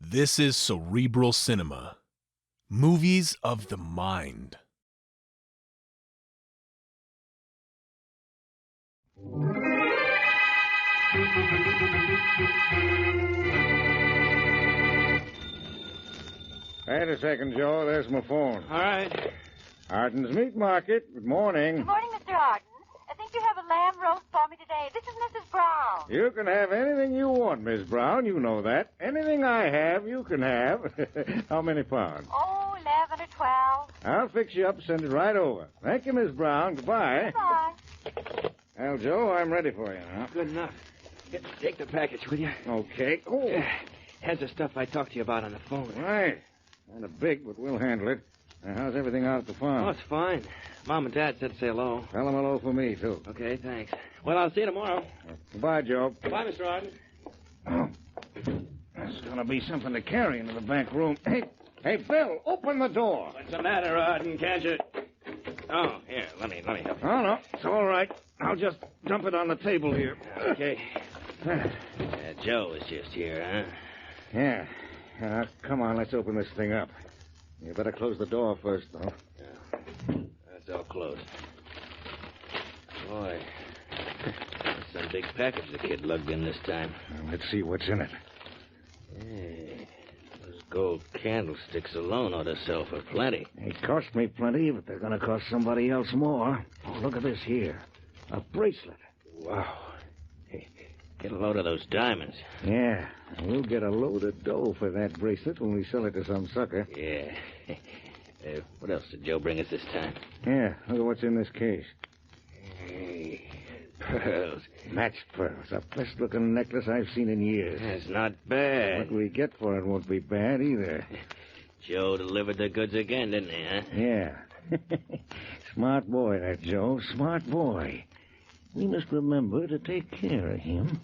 This is Cerebral Cinema. Movies of the mind. Wait a second, Joe. There's my phone. All right. Arden's Meat Market. Good morning. Good morning, Mr. Arden. I think you have a lamb roast for me today. This is Mrs. Brown. You can have anything you want, Miss Brown. You know that. Anything I have, you can have. How many pounds? Oh, 11 or 12. I'll fix you up and send it right over. Thank you, Miss Brown. Goodbye. Bye. Well, Joe, I'm ready for you now. Good enough. Take the package, will you? Okay. Oh. Has the stuff I talked to you about on the phone. Right. Kind of big, but we'll handle it. Now, how's everything out at the farm? Oh, it's fine. Mom and Dad said say hello. Tell them hello for me, too. Okay, thanks. Well, I'll see you tomorrow. Goodbye, Joe. Bye, Mr. Arden. Oh. That's going to be something to carry into the back room. Hey, Bill, open the door. What's the matter, Arden? Can't you? Oh, here, let me help you. Oh, no, it's all right. I'll just dump it on the table here. Okay. Joe is just here, huh? Yeah. Come on, let's open this thing up. You better close the door first, though. Yeah. That's all closed. Boy, that's some big package the kid lugged in this time. Well, let's see what's in it. Hey, those gold candlesticks alone ought to sell for plenty. They cost me plenty, but they're going to cost somebody else more. Oh, look at this here. A bracelet. Wow. Hey, get a load of those diamonds. Yeah, we'll get a load of dough for that bracelet when we sell it to some sucker. Yeah. What else did Joe bring us this time? Yeah, look at what's in this case. Hey, pearls. Matched pearls. The best-looking necklace I've seen in years. That's not bad. What we get for it won't be bad either. Joe delivered the goods again, didn't he, huh? Yeah. Smart boy, that Joe. Smart boy. We must remember to take care of him.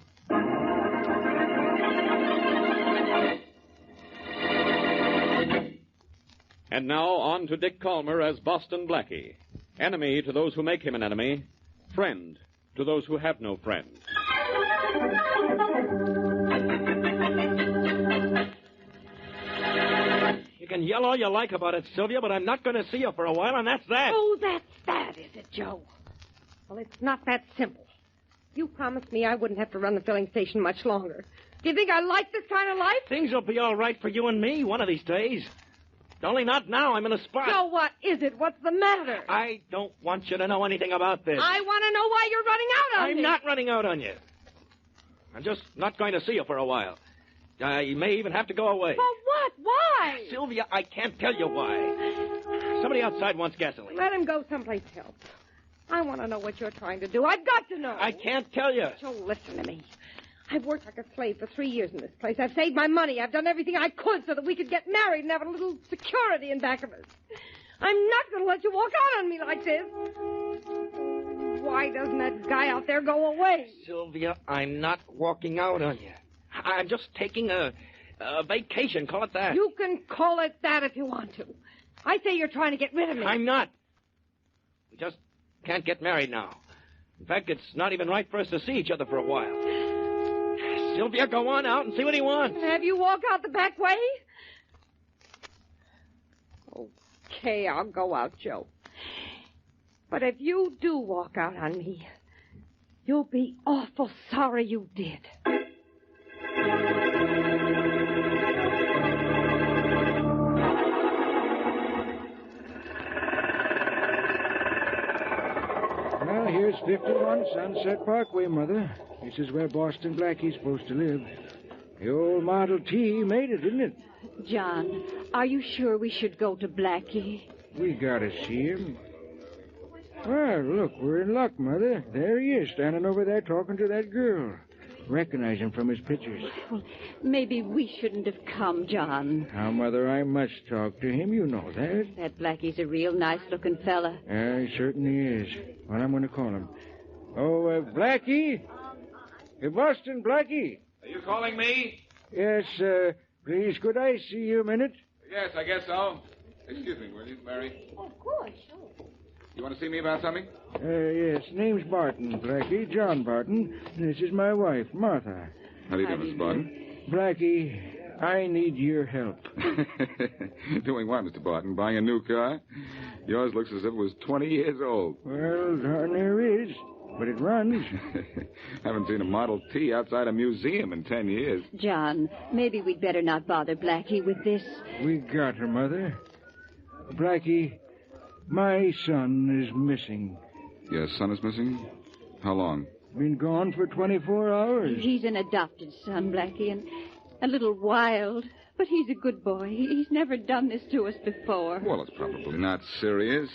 And now on to Dick Calmer as Boston Blackie. Enemy to those who make him an enemy. Friend to those who have no friend. You can yell all you like about it, Sylvia, but I'm not going to see you for a while, and that's that. Oh, that's that, is it, Joe? Well, it's not that simple. You promised me I wouldn't have to run the filling station much longer. Do you think I like this kind of life? Things will be all right for you and me one of these days. Only not now. I'm in a spot. Joe, what is it? What's the matter? I don't want you to know anything about this. I want to know why you're running out on me. I'm not running out on you. I'm just not going to see you for a while. You may even have to go away. For what? Why? Sylvia, I can't tell you why. Somebody outside wants gasoline. Let him go someplace else. I want to know what you're trying to do. I've got to know. I can't tell you. Joe, listen to me. I've worked like a slave for 3 years in this place. I've saved my money. I've done everything I could so that we could get married and have a little security in back of us. I'm not going to let you walk out on me like this. Why doesn't that guy out there go away? Sylvia, I'm not walking out on you. I'm just taking a vacation. Call it that. You can call it that if you want to. I say you're trying to get rid of me. I'm not. We just can't get married now. In fact, it's not even right for us to see each other for a while. Sylvia, go on out and see what he wants. Have you walk out the back way? Okay, I'll go out, Joe. But if you do walk out on me, you'll be awful sorry you did. Well, here's 51 Sunset Parkway, Mother. This is where Boston Blackie's supposed to live. The old Model T made it, didn't it? John, are you sure we should go to Blackie? We gotta see him. Well, look, we're in luck, Mother. There he is, standing over there talking to that girl. Recognize him from his pictures. Well, maybe we shouldn't have come, John. Now, Mother, I must talk to him. You know that. That Blackie's a real nice-looking fella. He certainly is. Well, I'm going to call him. Oh, Blackie? Boston Blackie? Are you calling me? Yes, please, could I see you a minute? Yes, I guess so. Excuse me, will you, Mary? Of course, sure. You want to see me about something? Yes, name's Barton, Blackie, John Barton. This is my wife, Martha. How do you do, Miss Barton? Blackie, I need your help. Doing what, Mr. Barton? Buying a new car? Yours looks as if it was 20 years old. Well, darn there is. But it runs. Haven't seen a Model T outside a museum in 10 years. John, maybe we'd better not bother Blackie with this. We got her, Mother. Blackie, my son is missing. Your son is missing? How long? Been gone for 24 hours. He's an adopted son, Blackie, and a little wild. But he's a good boy. He's never done this to us before. Well, it's probably not serious.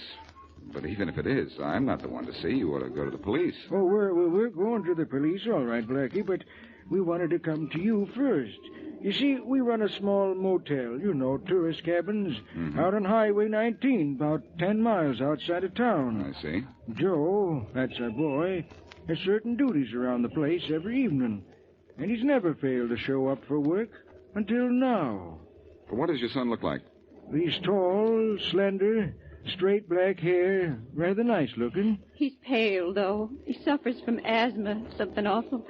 But even if it is, I'm not the one to see. You ought to go to the police. Oh, we're going to the police, all right, Blackie, but we wanted to come to you first. You see, we run a small motel, tourist cabins, out on Highway 19, about 10 miles outside of town. I see. Joe, that's our boy, has certain duties around the place every evening, and he's never failed to show up for work until now. But what does your son look like? He's tall, slender, straight black hair, rather nice looking. He's pale, though. He suffers from asthma, something awful.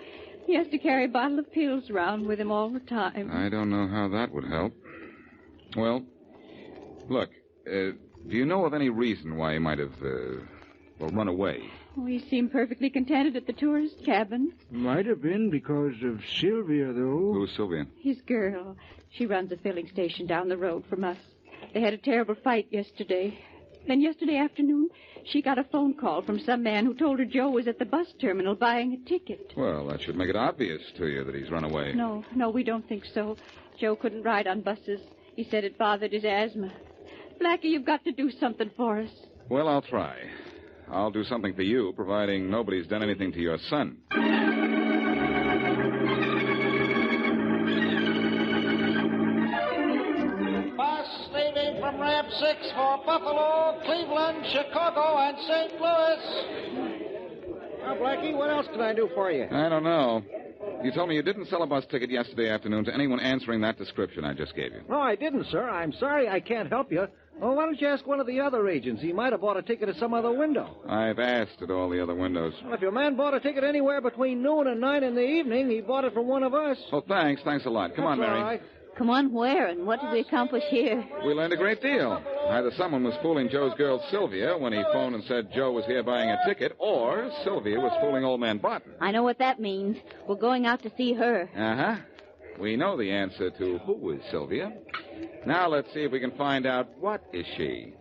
He has to carry a bottle of pills around with him all the time. I don't know how that would help. Well, look, do you know of any reason why he might have, run away? Oh, he seemed perfectly contented at the tourist cabin. Might have been because of Sylvia, though. Who's Sylvia? His girl. She runs a filling station down the road from us. They had a terrible fight yesterday. Then yesterday afternoon, she got a phone call from some man who told her Joe was at the bus terminal buying a ticket. Well, that should make it obvious to you that he's run away. No, we don't think so. Joe couldn't ride on buses. He said it bothered his asthma. Blackie, you've got to do something for us. Well, I'll try. I'll do something for you, providing nobody's done anything to your son. Leaving from Ramp 6 for Buffalo, Cleveland, Chicago, and St. Louis. Now, Blackie, what else can I do for you? I don't know. You told me you didn't sell a bus ticket yesterday afternoon to anyone answering that description I just gave you. No, I didn't, sir. I'm sorry I can't help you. Well, why don't you ask one of the other agents? He might have bought a ticket at some other window. I've asked at all the other windows. Well, if your man bought a ticket anywhere between noon and 9 in the evening, he bought it from one of us. Well, thanks. Thanks a lot. Come on, That's Mary. all right. Come on, where, and what did we accomplish here? We learned a great deal. Either someone was fooling Joe's girl, Sylvia, when he phoned and said Joe was here buying a ticket, or Sylvia was fooling old man Barton. I know what that means. We're going out to see her. Uh-huh. We know the answer to who is Sylvia. Now let's see if we can find out what is she.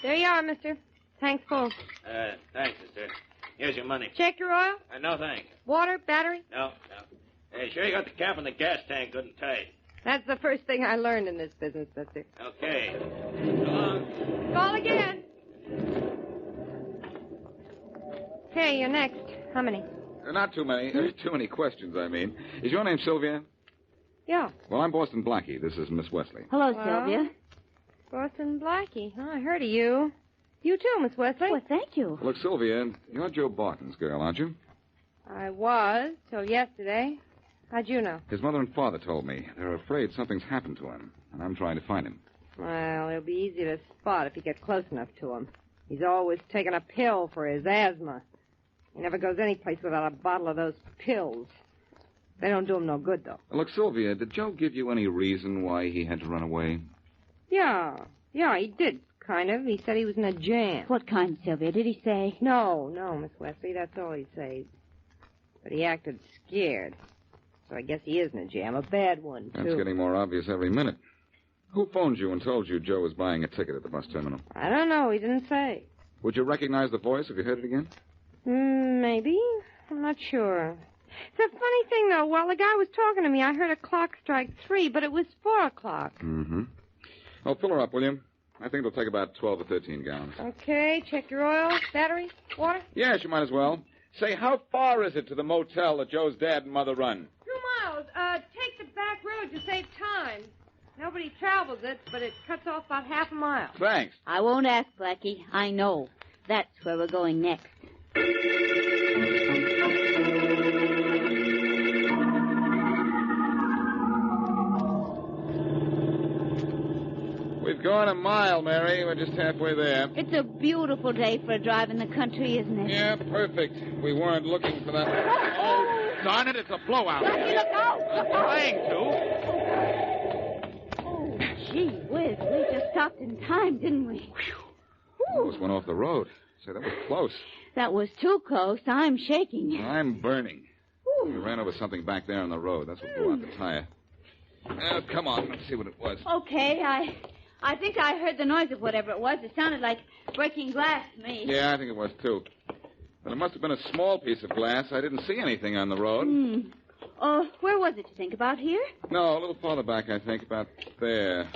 There you are, mister. Thanks, full. Thanks, sister. Here's your money. Check your oil? No, thanks. Water? Battery? No. Hey, sure you got the cap and the gas tank good and tight. That's the first thing I learned in this business, mister. Okay. So long. Call again. Okay, you're next. How many? Not too many. Too many questions, I mean. Is your name Sylvia? Yeah. Well, I'm Boston Blackie. This is Miss Wesley. Hello, Well, Sylvia. Boston Blackie. Oh, I heard of you. You too, Miss Wesley. Well, thank you. Look, Sylvia, you're Joe Barton's girl, aren't you? I was, till yesterday. How'd you know? His mother and father told me. They're afraid something's happened to him, and I'm trying to find him. Well, it'll be easy to spot if you get close enough to him. He's always taking a pill for his asthma. He never goes any place without a bottle of those pills. They don't do him no good, though. Look, Sylvia, did Joe give you any reason why he had to run away? Yeah, he did, kind of. He said he was in a jam. What kind, Sylvia? Did he say? No, Miss Wesley, that's all he says. But he acted scared. So I guess he is in a jam, a bad one, too. That's getting more obvious every minute. Who phoned you and told you Joe was buying a ticket at the bus terminal? I don't know, he didn't say. Would you recognize the voice if you heard it again? Maybe. I'm not sure. It's a funny thing, though. While the guy was talking to me, I heard a clock strike 3, but it was 4 o'clock. Mm-hmm. Oh, fill her up, will you? I think it'll take about 12 to 13 gallons. Okay, check your oil, battery, water. Yes, you might as well. Say, how far is it to the motel that Joe's dad and mother run? 2 miles. Take the back road to save time. Nobody travels it, but it cuts off about half a mile. Thanks. I won't ask, Blackie. I know. That's where we're going next. We've Going a mile, Mary. We're just halfway there. It's a beautiful day for a drive in the country, isn't it? Yeah, perfect. We weren't looking for that. Oh, darn it, it's a blowout. Blackie, look out! I'm trying to. Oh, gee whiz. We just stopped in time, didn't we? Almost went off the road. Say, that was close. That was too close. I'm shaking. I'm burning. We ran over something back there on the road. That's what blew out the tire. Come on, let's see what it was. Okay, I think I heard the noise of whatever it was. It sounded like breaking glass to me. Yeah, I think it was, too. But it must have been a small piece of glass. I didn't see anything on the road. Where was it, you think? About here? No, a little farther back, I think. About there.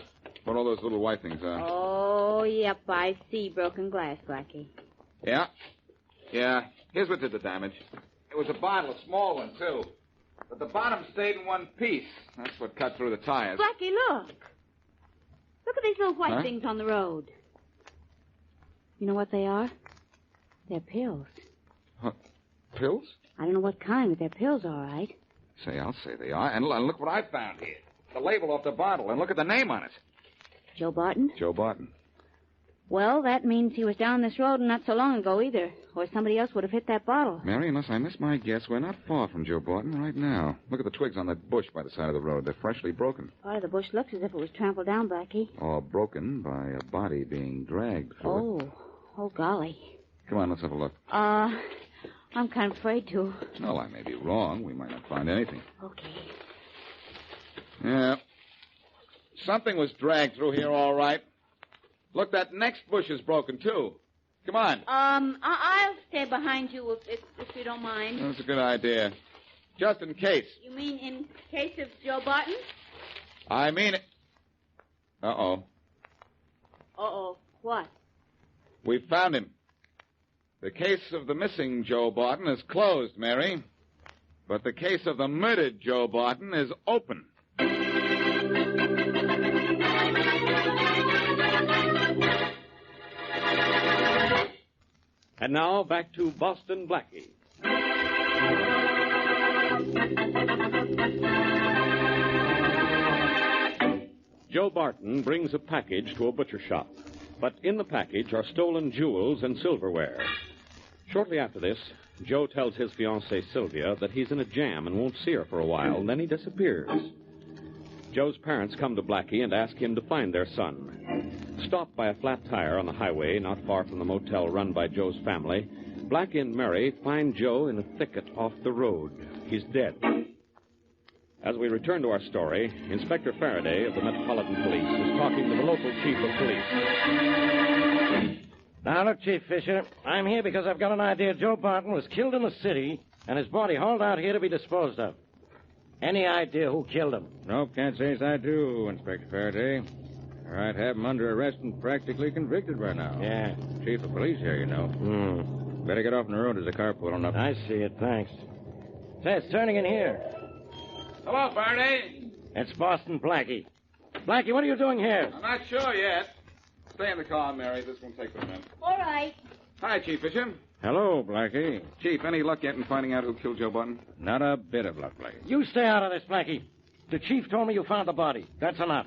Where all those little white things are. Oh, yep, I see broken glass, Blackie. Yeah. Yeah. Here's what did the damage. It was a bottle, a small one, too. But the bottom stayed in one piece. That's what cut through the tires. Blackie, look. Look at these little white things on the road. You know what they are? They're pills. Huh. Pills? I don't know what kind, but they're pills, all right. Say, I'll say they are. And look what I found here. The label off the bottle. And look at the name on it. Joe Barton? Joe Barton. Well, that means he was down this road not so long ago either, or somebody else would have hit that bottle. Mary, unless I miss my guess, we're not far from Joe Barton right now. Look at the twigs on that bush by the side of the road. They're freshly broken. Part of the bush looks as if it was trampled down, Blackie. Or broken by a body being dragged through it. Oh, golly. Come on, let's have a look. I'm kind of afraid to. Well, I may be wrong. We might not find anything. Okay. Yeah. Something was dragged through here, all right. Look, that next bush is broken, too. Come on. I'll stay behind you if you don't mind. That's a good idea. Just in case. You mean in case of Joe Barton? I mean it. Uh-oh. Uh-oh. What? We found him. The case of the missing Joe Barton is closed, Mary. But the case of the murdered Joe Barton is open. And now, back to Boston Blackie. Joe Barton brings a package to a butcher shop. But in the package are stolen jewels and silverware. Shortly after this, Joe tells his fiancée, Sylvia, that he's in a jam and won't see her for a while, and then he disappears. Joe's parents come to Blackie and ask him to find their son. Stopped by a flat tire on the highway not far from the motel run by Joe's family, Blackie and Mary find Joe in a thicket off the road. He's dead. As we return to our story, Inspector Faraday of the Metropolitan Police is talking to the local chief of police. Now, look, Chief Fisher, I'm here because I've got an idea Joe Barton was killed in the city and his body hauled out here to be disposed of. Any idea who killed him? Nope, can't say as I do, Inspector Faraday. All right, have him under arrest and practically convicted right now. Yeah. Chief of police here, you know. Better get off the road. There's a car pulling up. I see it, thanks. Say, it's turning in here. Hello, Faraday. It's Boston Blackie. Blackie, what are you doing here? I'm not sure yet. Stay in the car, Mary. This won't take a minute. All right. Hi, Chief Fisher. Hello, Blackie. Chief, any luck yet in finding out who killed Joe Barton? Not a bit of luck, Blackie. You stay out of this, Blackie. The chief told me you found the body. That's enough.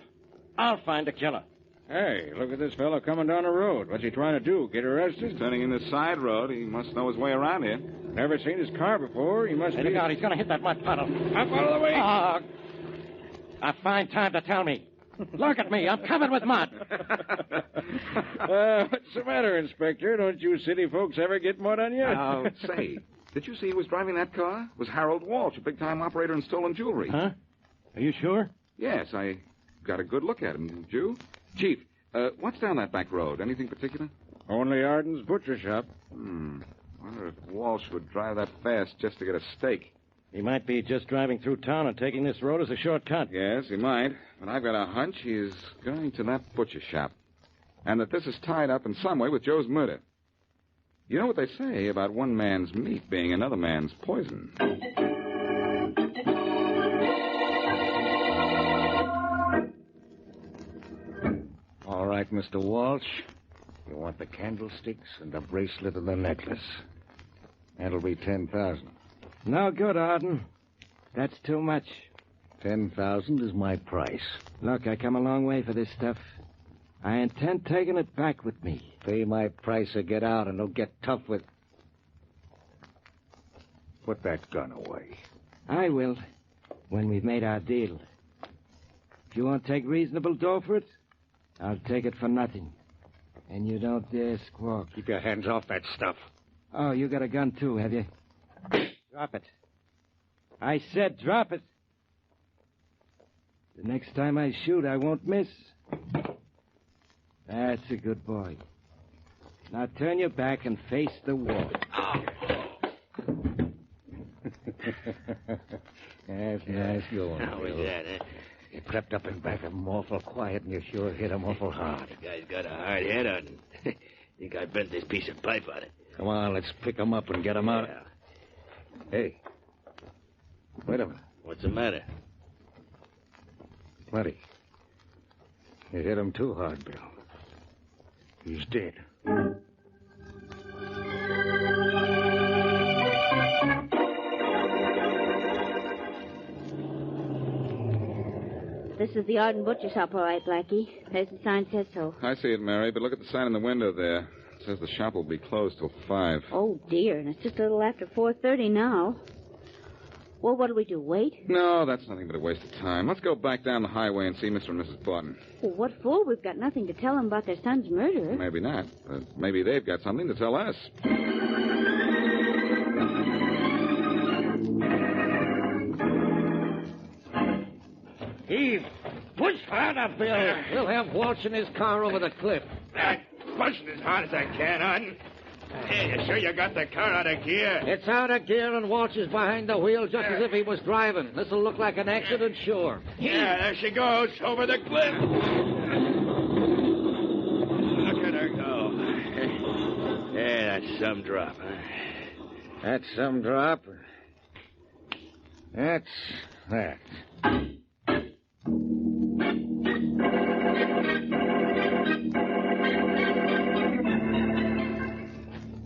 I'll find the killer. Hey, look at this fellow coming down the road. What's he trying to do, get arrested? He's turning in this side road. He must know his way around here. Never seen his car before. He must Hey, be... look out. He's going to hit that mud puddle. Up out of the way. A fine time to tell me. Look at me. I'm covered with mud. What's the matter, Inspector? Don't you city folks ever get mud on you? Say, did you see who was driving that car? It was Harold Walsh, a big-time operator in stolen jewelry. Huh? Are you sure? Yes, I got a good look at him, did you? Chief, what's down that back road? Anything particular? Only Arden's butcher shop. Wonder if Walsh would drive that fast just to get a steak. He might be just driving through town and taking this road as a shortcut. Yes, he might. But I've got a hunch he's going to that butcher shop. And that this is tied up in some way with Joe's murder. You know what they say about one man's meat being another man's poison. All right, Mr. Walsh. You want the candlesticks and the bracelet and the necklace. That'll be $10,000. No good, Arden. That's too much. $10,000 is my price. Look, I come a long way for this stuff. I intend taking it back with me. Pay my price or get out, and don't get tough with... Put that gun away. I will, when we've made our deal. If you won't take reasonable dough for it, I'll take it for nothing. And you don't dare squawk. Keep your hands off that stuff. Oh, you got a gun too, have you? Drop it. I said drop it. The next time I shoot, I won't miss. That's a good boy. Now turn your back and face the wall. That's nice going. How was that, eh? You crept up in back of him awful quiet, and you sure hit him awful hard. The guy's got a hard head on him. Think I bent this piece of pipe on it. Come on, let's pick him up and get him out. Yeah. Hey. Wait a minute. What's the matter? Plenty. You hit him too hard, Bill. He's dead. This is the Arden Butcher Shop, all right, Blackie. There's the sign says so. I see it, Mary, but look at the sign in the window there. It says the shop will be closed till 5. Oh, dear, and it's just a little after 4:30 now. Well, what'll we do, wait? No, that's nothing but a waste of time. Let's go back down the highway and see Mr. and Mrs. Barton. Well, what for? We've got nothing to tell them about their son's murder. Maybe not, but maybe they've got something to tell us. Eve, push harder, Bill. We'll have Walsh in his car over the cliff. Pushing as hard as I can, Arden. Hey, you sure you got the car out of gear? It's out of gear, and Walsh is behind the wheel just as if he was driving. This'll look like an accident, sure. Yeah, there she goes, over the cliff. Look at her go. Yeah, that's some drop, huh? That's some drop. That's that.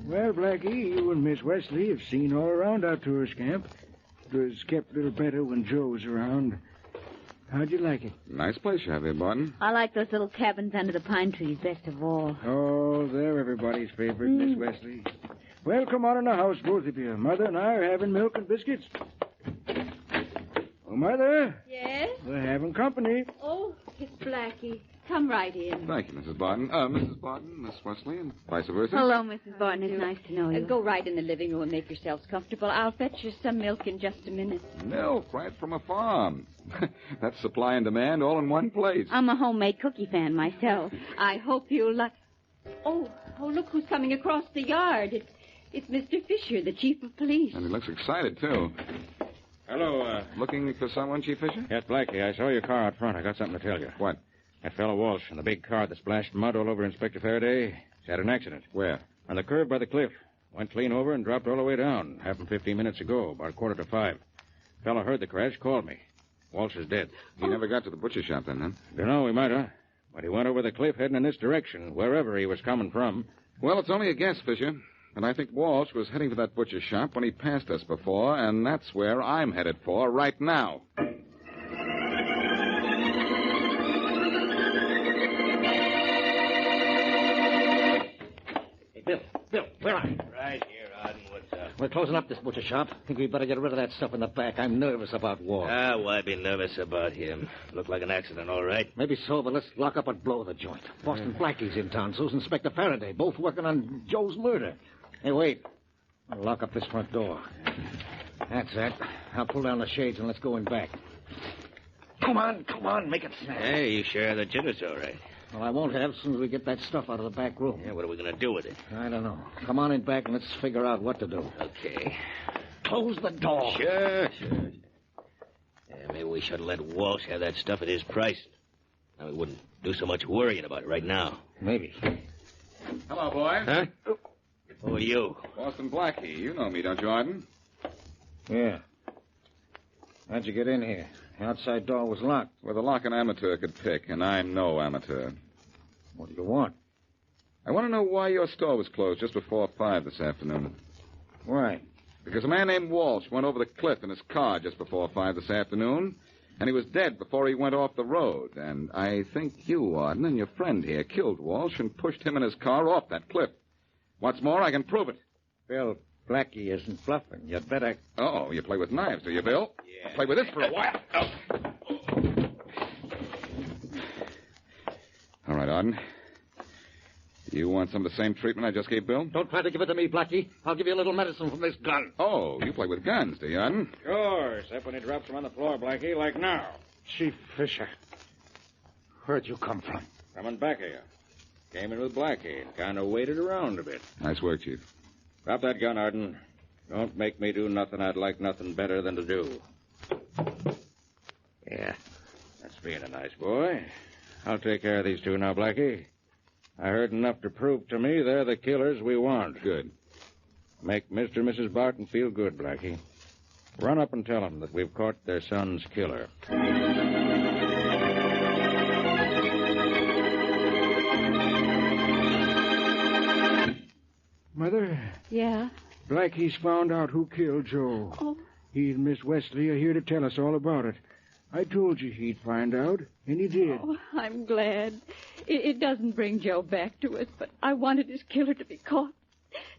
Well, Blackie, you and Miss Wesley have seen all around our tourist camp. It was kept a little better when Joe was around. How'd you like it? Nice place you have here, Barton. I like those little cabins under the pine trees best of all. Oh, they're everybody's favorite, Miss Wesley. Well, come on in the house, both of you. Mother and I are having milk and biscuits. Oh, Mother. Yes? We're having company. Oh, it's Blackie. Come right in. Thank you, Mrs. Barton. Mrs. Barton, Miss Wesley, and vice versa. Hello, Mrs. Barton. It's nice to know you. Go right in the living room and make yourselves comfortable. I'll fetch you some milk in just a minute. Milk right from a farm. That's supply and demand all in one place. I'm a homemade cookie fan myself. I hope you'll like... Oh, look who's coming across the yard. It's Mr. Fisher, the chief of police. And he looks excited, too. Hello, Looking for someone, Chief Fisher? Yes, Blackie. I saw your car out front. I got something to tell you. What? That fellow Walsh in the big car that splashed mud all over Inspector Faraday. He's had an accident. Where? On the curve by the cliff. Went clean over and dropped all the way down. Happened 15 minutes ago, about 4:45. Fellow heard the crash, called me. Walsh is dead. He never got to the butcher shop then, huh? Dunno, he might have. But he went over the cliff heading in this direction, wherever he was coming from. Well, it's only a guess, Fisher. And I think Walsh was heading for that butcher shop when he passed us before, and that's where I'm headed for right now. Hey, Bill, where are you? Right here, Arden. What's up? We're closing up this butcher shop. Think we better get rid of that stuff in the back. I'm nervous about Walsh. Why be nervous about him? Looked like an accident, all right. Maybe so, but let's lock up and blow the joint. Boston Blackie's in town, so's Inspector Faraday, both working on Joe's murder. Hey, wait. I'll lock up this front door. That's it. I'll pull down the shades and let's go in back. Come on, make it snap. Hey, you sure the jitter's all right? Well, I won't have as soon as we get that stuff out of the back room. Yeah, what are we going to do with it? I don't know. Come on in back and let's figure out what to do. Okay. Close the door. Sure. Yeah, maybe we should let Walsh have that stuff at his price. Now, we wouldn't do so much worrying about it right now. Maybe. Hello, boys. Huh? Who are you? Boston Blackie. You know me, don't you, Arden? Yeah. How'd you get in here? The outside door was locked. With a lock an amateur could pick, and I'm no amateur. What do you want? I want to know why your store was closed just before 5 this afternoon. Why? Because a man named Walsh went over the cliff in his car just before 5 this afternoon, And he was dead before he went off the road. And I think you, Arden, and your friend here killed Walsh and pushed him and his car off that cliff. What's more, I can prove it. Bill, Blackie isn't bluffing. You'd better... Oh, you play with knives, do you, Bill? Yeah. I'll play with this for a while. Oh. All right, Arden. You want some of the same treatment I just gave Bill? Don't try to give it to me, Blackie. I'll give you a little medicine from this gun. Oh, you play with guns, do you, Arden? Sure, except when he drops them on the floor, Blackie, like now. Chief Fisher, where'd you come from? Coming back here. Came in with Blackie and kind of waited around a bit. Nice work, Chief. Drop that gun, Arden. Don't make me do nothing I'd like nothing better than to do. Yeah. That's being a nice boy. I'll take care of these two now, Blackie. I heard enough to prove to me they're the killers we want. Good. Make Mr. and Mrs. Barton feel good, Blackie. Run up and tell them that we've caught their son's killer. Mother? Yeah? Blackie's found out who killed Joe. Oh. He and Miss Wesley are here to tell us all about it. I told you he'd find out, and he did. Oh, I'm glad. It doesn't bring Joe back to us, but I wanted his killer to be caught.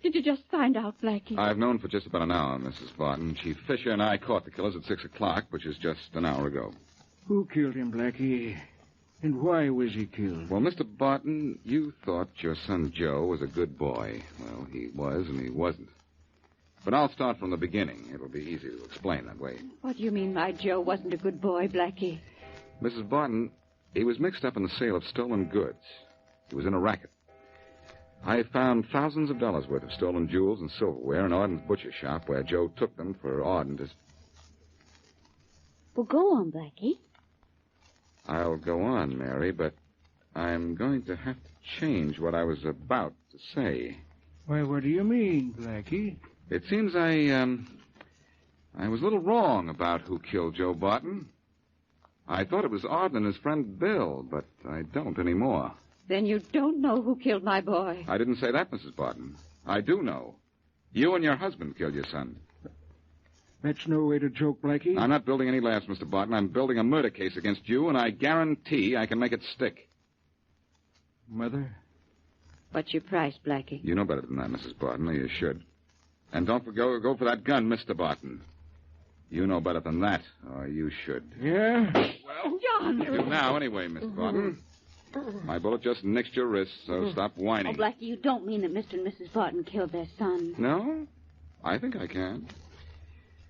Did you just find out, Blackie? I've known for just about an hour, Mrs. Barton. Chief Fisher and I caught the killers at 6 o'clock, which is just an hour ago. Who killed him, Blackie? And why was he killed? Well, Mr. Barton, you thought your son Joe was a good boy. Well, he was and he wasn't. But I'll start from the beginning. It'll be easy to explain that way. What do you mean my Joe wasn't a good boy, Blackie? Mrs. Barton, he was mixed up in the sale of stolen goods. He was in a racket. I found thousands of dollars worth of stolen jewels and silverware in Arden's butcher shop where Joe took them for Arden to... Well, go on, Blackie. I'll go on, Mary, but I'm going to have to change what I was about to say. Why, what do you mean, Blackie? It seems I was a little wrong about who killed Joe Barton. I thought it was Arden and his friend Bill, but I don't anymore. Then you don't know who killed my boy. I didn't say that, Mrs. Barton. I do know. You and your husband killed your son. That's no way to joke, Blackie. I'm not building any laughs, Mr. Barton. I'm building a murder case against you, and I guarantee I can make it stick. Mother? What's your price, Blackie? You know better than that, Mrs. Barton, or you should. And don't go for that gun, Mr. Barton. You know better than that, or you should. Yeah? Well, John! You do now, anyway, Miss Barton. My bullet just nicked your wrist, so stop whining. Oh, Blackie, you don't mean that Mr. and Mrs. Barton killed their son. No? I think I can.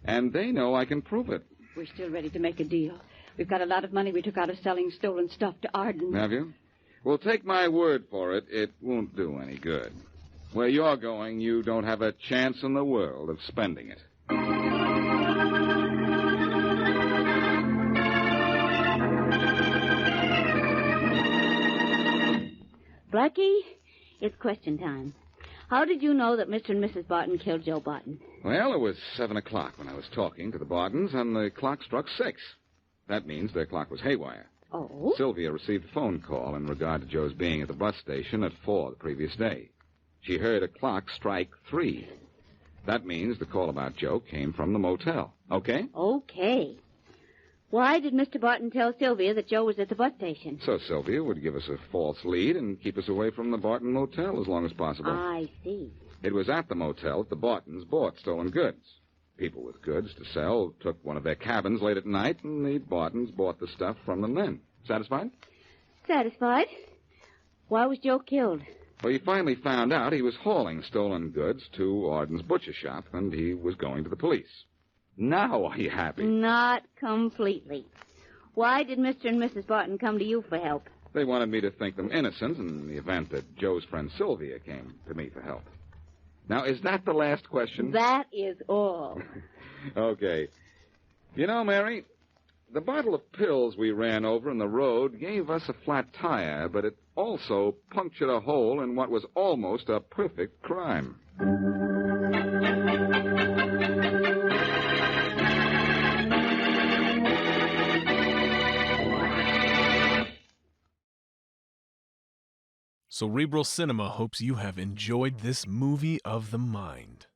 And they know I can prove it. We're still ready to make a deal. We've got a lot of money we took out of selling stolen stuff to Arden. Have you? Well, take my word for it, it won't do any good. Where you're going, you don't have a chance in the world of spending it. Blackie, it's question time. How did you know that Mr. and Mrs. Barton killed Joe Barton? Well, it was 7 o'clock when I was talking to the Bartons, and the clock struck 6. That means their clock was haywire. Oh? Sylvia received a phone call in regard to Joe's being at the bus station at 4 the previous day. She heard a clock strike 3. That means the call about Joe came from the motel. Okay? Okay. Why did Mr. Barton tell Sylvia that Joe was at the bus station? So Sylvia would give us a false lead and keep us away from the Barton motel as long as possible. I see. It was at the motel that the Bartons bought stolen goods. People with goods to sell took one of their cabins late at night, and the Bartons bought the stuff from them then. Satisfied? Satisfied. Why was Joe killed? Well, he finally found out he was hauling stolen goods to Arden's butcher shop, and he was going to the police. Now are you happy? Not completely. Why did Mr. and Mrs. Barton come to you for help? They wanted me to think them innocent in the event that Joe's friend Sylvia came to me for help. Now, is that the last question? That is all. Okay. You know, Mary, the bottle of pills we ran over in the road gave us a flat tire, but it also punctured a hole in what was almost a perfect crime. Cerebral Cinema hopes you have enjoyed this movie of the mind.